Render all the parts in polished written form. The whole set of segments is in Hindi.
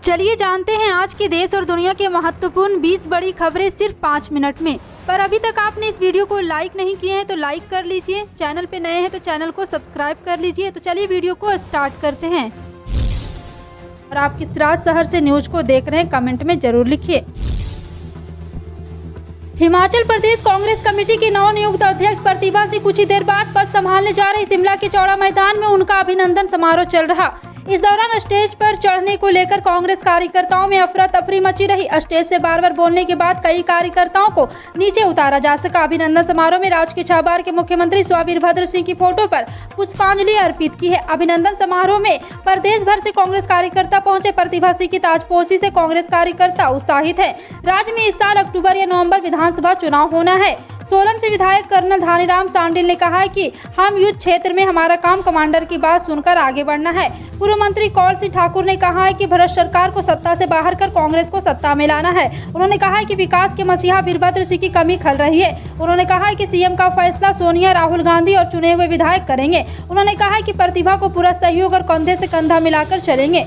चलिए जानते हैं आज के देश और दुनिया के महत्वपूर्ण 20 बड़ी खबरें सिर्फ 5 मिनट में। पर अभी तक आपने इस वीडियो को लाइक नहीं किए हैं तो लाइक कर लीजिए, चैनल पे नए हैं तो चैनल को सब्सक्राइब कर लीजिए। तो चलिए वीडियो को स्टार्ट करते हैं। और आप किस राज शहर से न्यूज को देख रहे हैं कमेंट में जरूर लिखिए। हिमाचल प्रदेश कांग्रेस कमेटी की नवनियुक्त अध्यक्ष प्रतिभा सिंह कुछ ही देर बाद पद संभालने जा रही। शिमला के चौड़ा मैदान में उनका अभिनंदन समारोह चल रहा। इस दौरान स्टेज पर चढ़ने को लेकर कांग्रेस कार्यकर्ताओं में अफरा तफरी मची रही। स्टेज से बार बार बोलने के बाद कई कार्यकर्ताओं को नीचे उतारा जा सका। अभिनंदन समारोह में राज्य के 6 बार के मुख्यमंत्री स्व वीरभद्र सिंह की फोटो पर पुष्पांजलि अर्पित की है। अभिनंदन समारोह में प्रदेश भर से कांग्रेस कार्यकर्ता पहुंचे। प्रतिभा सिंह की ताजपोशी से कांग्रेस कार्यकर्ता उत्साहित है। राज्य में इस साल अक्टूबर या नवम्बर विधानसभा चुनाव होना है। सोलन से विधायक कर्नल धानीराम सांडिल ने कहा है कि हम युद्ध क्षेत्र में हमारा काम कमांडर की बात सुनकर आगे बढ़ना है। पूर्व मंत्री कौल सिंह ठाकुर ने कहा है कि भ्रष्ट सरकार को सत्ता से बाहर कर कांग्रेस को सत्ता में लाना है। उन्होंने कहा है कि विकास के मसीहा वीरभद्र सिंह की कमी खल रही है। उन्होंने कहा है कि सीएम का फैसला सोनिया, राहुल गांधी और चुने हुए विधायक करेंगे। उन्होंने कहा है कि प्रतिभा को पूरा सहयोग और कंधे से कंधा मिलाकर चलेंगे।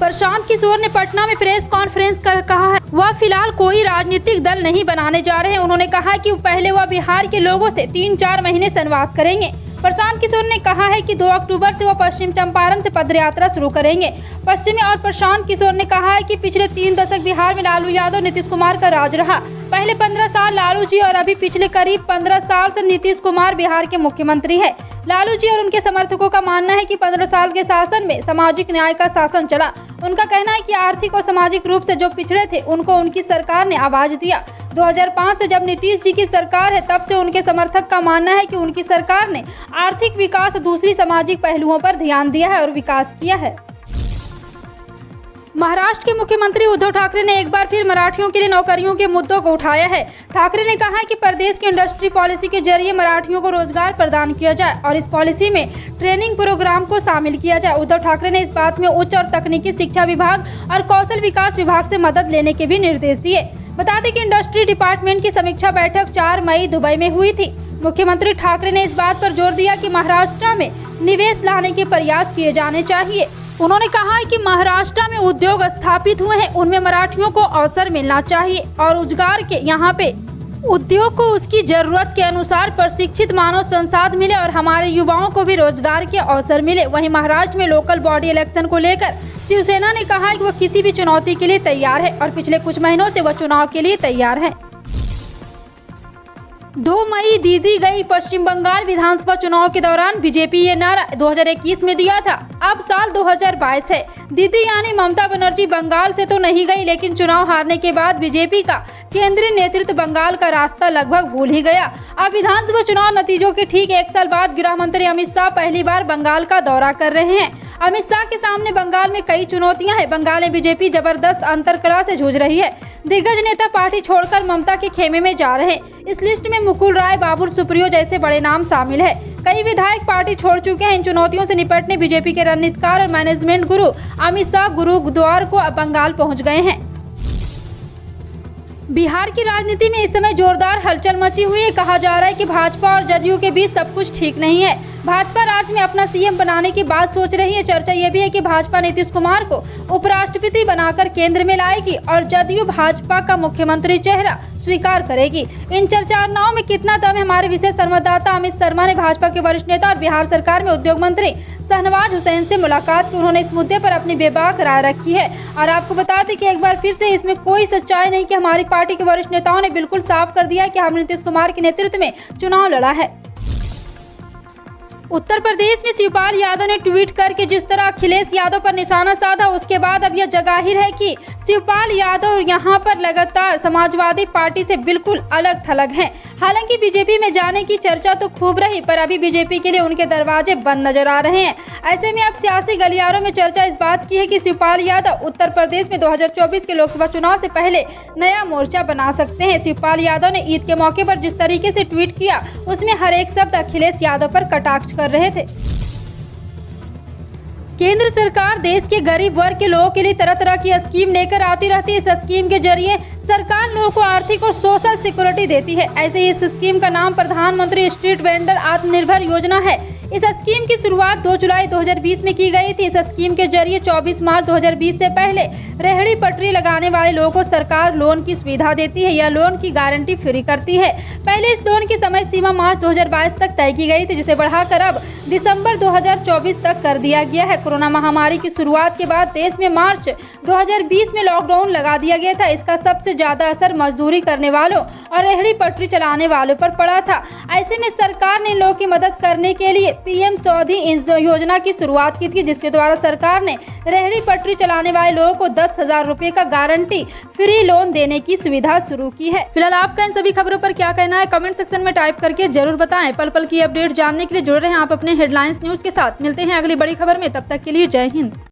प्रशांत किशोर ने पटना में प्रेस कॉन्फ्रेंस कर कहा है वह फिलहाल कोई राजनीतिक दल नहीं बनाने जा रहे हैं। उन्होंने कहा कि पहले वह बिहार के लोगों से 3-4 महीने संवाद करेंगे। प्रशांत किशोर ने कहा है कि 2 अक्टूबर से वह पश्चिम चंपारण से पदयात्रा शुरू करेंगे। पश्चिमी और प्रशांत किशोर ने कहा है कि पिछले 3 दशक बिहार में लालू यादव, नीतीश कुमार का राज रहा। पहले 15 साल लालू जी और अभी पिछले करीब 15 साल से नीतीश कुमार बिहार के मुख्यमंत्री है। लालू जी और उनके समर्थकों का मानना है कि 15 साल के शासन में सामाजिक न्याय का शासन चला। उनका कहना है कि आर्थिक और सामाजिक रूप से जो पिछड़े थे उनको उनकी सरकार ने आवाज दिया। 2005 से जब नीतीश जी की सरकार है तब से उनके समर्थक का मानना है कि उनकी सरकार ने आर्थिक विकास और दूसरी सामाजिक पहलुओं पर ध्यान दिया है और विकास किया है। महाराष्ट्र के मुख्यमंत्री उद्धव ठाकरे ने एक बार फिर मराठियों के लिए नौकरियों के मुद्दों को उठाया है। ठाकरे ने कहा है कि प्रदेश की इंडस्ट्री पॉलिसी के जरिए मराठियों को रोजगार प्रदान किया जाए और इस पॉलिसी में ट्रेनिंग प्रोग्राम को शामिल किया जाए। उद्धव ठाकरे ने इस बात में उच्च और तकनीकी शिक्षा विभाग और कौशल विकास विभाग से मदद लेने के भी निर्देश दिए। बता दें कि इंडस्ट्री डिपार्टमेंट की समीक्षा बैठक 4 मई दुबई में हुई थी। मुख्यमंत्री ठाकरे ने इस बात पर जोर दिया कि महाराष्ट्र में निवेश लाने के प्रयास किए जाने चाहिए। उन्होंने कहा है कि महाराष्ट्र में उद्योग स्थापित हुए हैं, उनमें मराठियों को अवसर मिलना चाहिए और रोजगार के यहाँ पे उद्योग को उसकी जरूरत के अनुसार प्रशिक्षित मानव संसाधन मिले और हमारे युवाओं को भी रोजगार के अवसर मिले। वहीं महाराष्ट्र में लोकल बॉडी इलेक्शन को लेकर शिवसेना ने कहा है कि वह किसी भी चुनौती के लिए तैयार है और पिछले कुछ महीनों से वह चुनाव के लिए तैयार है। 2 मई दीदी गई। पश्चिम बंगाल विधानसभा चुनाव के दौरान बीजेपी ये नारा 2021 में दिया था, अब साल 2022 है। दीदी यानी ममता बनर्जी बंगाल से तो नहीं गई, लेकिन चुनाव हारने के बाद बीजेपी का केंद्रीय नेतृत्व बंगाल का रास्ता लगभग भूल ही गया। अब विधानसभा चुनाव नतीजों के ठीक 1 साल बाद गृह मंत्री अमित शाह पहली बार बंगाल का दौरा कर रहे हैं। अमित शाह के सामने बंगाल में कई चुनौतियां हैं। बंगाल में बीजेपी जबरदस्त अंतरकलह से जूझ रही है। दिग्गज नेता पार्टी छोड़कर ममता के खेमे में जा रहे हैं। इस लिस्ट में मुकुल राय, बाबुल सुप्रियो जैसे बड़े नाम शामिल है। कई विधायक पार्टी छोड़ चुके हैं। इन चुनौतियों से निपटने बीजेपी के रणनीतिकार और मैनेजमेंट गुरु अमित शाह गुरुद्वार को बंगाल पहुंच गए हैं। बिहार की राजनीति में इस समय जोरदार हलचल मची हुई है। कहा जा रहा है कि भाजपा और जदयू के बीच सब कुछ ठीक नहीं है। भाजपा राज्य में अपना सीएम बनाने की बात सोच रही है। चर्चा ये भी है कि भाजपा नीतीश कुमार को उपराष्ट्रपति बनाकर केंद्र में लाएगी और जदयू भाजपा का मुख्यमंत्री चेहरा स्वीकार करेगी। इन चर्चाओं में कितना दम है, हमारे विशेष संवाददाता अमित शर्मा ने भाजपा के वरिष्ठ नेता और बिहार सरकार में उद्योग मंत्री शहनवाज हुसैन से मुलाकात की। उन्होंने इस मुद्दे पर अपनी बेबाक राय रखी है और आपको बता दें कि एक बार फिर से इसमें कोई सच्चाई नहीं कि हमारी पार्टी के वरिष्ठ नेताओं ने बिल्कुल साफ कर दिया है कि हमने नीतीश कुमार के नेतृत्व में चुनाव लड़ा है। उत्तर प्रदेश में शिवपाल यादव ने ट्वीट करके जिस तरह अखिलेश यादव पर निशाना साधा, उसके बाद अब यह जाहिर है कि शिवपाल यादव यहाँ पर लगातार समाजवादी पार्टी से बिल्कुल अलग थलग हैं। हालांकि बीजेपी में जाने की चर्चा तो खूब रही, पर अभी बीजेपी के लिए उनके दरवाजे बंद नजर आ रहे हैं। ऐसे में अब सियासी गलियारों में चर्चा इस बात की है कि शिवपाल यादव उत्तर प्रदेश में 2024 के लोकसभा चुनाव से पहले नया मोर्चा बना सकते हैं। शिवपाल यादव ने ईद के मौके पर जिस तरीके से ट्वीट किया, उसमें हर एक शब्द अखिलेश यादव पर कटाक्ष कर रहे थे। केंद्र सरकार देश के गरीब वर्ग के लोगों के लिए तरह तरह की स्कीम लेकर आती रहती है। इस स्कीम के जरिए सरकार लोगों को आर्थिक और सोशल सिक्योरिटी देती है। ऐसे ही इस स्कीम का नाम प्रधानमंत्री स्ट्रीट वेंडर आत्मनिर्भर योजना है। इस स्कीम की शुरुआत 2 जुलाई 2020 में की गई थी। इस स्कीम के जरिए 24 मार्च 2020 से पहले रेहड़ी पटरी लगाने वाले लोगों को सरकार लोन की सुविधा देती है या लोन की गारंटी फ्री करती है। पहले इस लोन की समय सीमा मार्च 2022 तक तय की गई थी, जिसे बढ़ाकर अब दिसंबर 2024 तक कर दिया गया है। कोरोना महामारी की शुरुआत के बाद देश में मार्च 2020 में लॉकडाउन लगा दिया गया था। इसका सबसे ज्यादा असर मजदूरी करने वालों और रेहड़ी पटरी चलाने वालों पर पड़ा था। ऐसे में सरकार ने लोगों की मदद करने के लिए पीएम स्वनिधि योजना की शुरुआत की थी, जिसके द्वारा सरकार ने रेहड़ी पटरी चलाने वाले लोगों को 10,000 रुपए का गारंटी फ्री लोन देने की सुविधा शुरू की है। फिलहाल आपका इन सभी खबरों पर क्या कहना है, कमेंट सेक्शन में टाइप करके जरूर बताएं। पल पल की अपडेट जानने के लिए जुड़े रहें आप अपने हेडलाइंस न्यूज के साथ। मिलते हैं अगली बड़ी खबर में, तब तक के लिए जय हिंद।